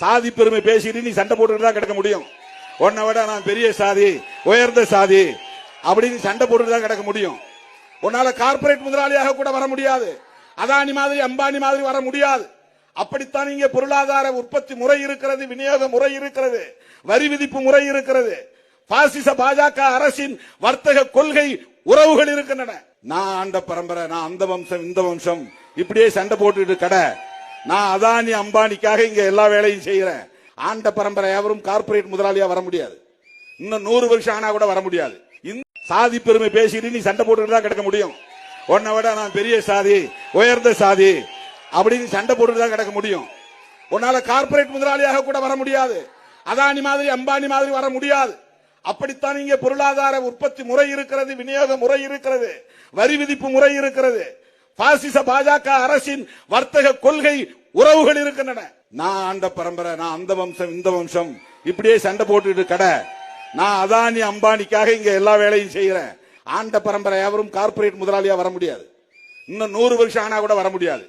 சாதி பெருமை பேசிட்டு நீ சண்டை போட்டுட்டு தான் கிடக்க முடியும். உன்னை விட நான் பெரிய சாதி, உயர்ந்த சாதி அப்படின்னு சண்டை போட்டுட்டு தான் கிடக்க முடியும். உன்னால கார்பரேட் முதலாளியாக கூட வர முடியாது. அதானி மாதிரி அம்பானி மாதிரி வர முடியாது. அப்படித்தான் இங்கே பொருளாதார உற்பத்தி முறை இருக்கிறது, விநியோக முறை இருக்கிறது, வரி விதிப்பு முறை இருக்கிறது. பாசிச பாஜக அரசின் வர்த்தக கொள்கை உறவுகள் இருக்கின்றன. நான் ஆண்ட பரம்பரை, நான் அந்த வம்சம் இந்த வம்சம் இப்படியே சண்டை போட்டுட்டு கடை. நான் அதானி அம்பானிக்காக இங்க எல்லா வேலையும் செய்யறேன். ஆண்ட பரம்பரை எவரும் கார்பரேட் முதலாளியா வர முடியாது. இன்னும் 100 வருஷம் ஆனா கூட வர முடியாது. சாதி பெருமை பேசிட்டு நீ சண்டை போட்டுட்டு தான் கிடக்க முடியும். உன்னை விட நான் பெரிய சாதி, உயர்ந்த சாதி அப்படின்னு சண்டை போட்டுட்டு தான் கிடக்க முடியும். உன்னால கார்பரேட் முதலாளியாக கூட வர முடியாது. அதானி மாதிரி அம்பானி மாதிரி வர முடியாது. அப்படித்தான் இங்கே பொருளாதார உற்பத்தி முறை இருக்கிறது, விநியோக முறை இருக்கிறது, வரி விதிப்பு முறை இருக்கிறது. பாசிச பாஜக அரசின் வர்த்தக கொள்கை உறவுகள் இருக்கின்றன. நான் ஆண்ட பரம்பரை, நான் அந்த வம்சம் இந்த வம்சம் இப்படியே சண்டை போட்டுட்டு கடை. நான் அதானி அம்பானிக்காக இங்க எல்லா வேலையும் செய்யறேன். ஆண்ட பரம்பரை எவரும் கார்பரேட் முதலாளியா வர முடியாது. இன்னும் 100 வருஷம் ஆனா கூட வர முடியாது.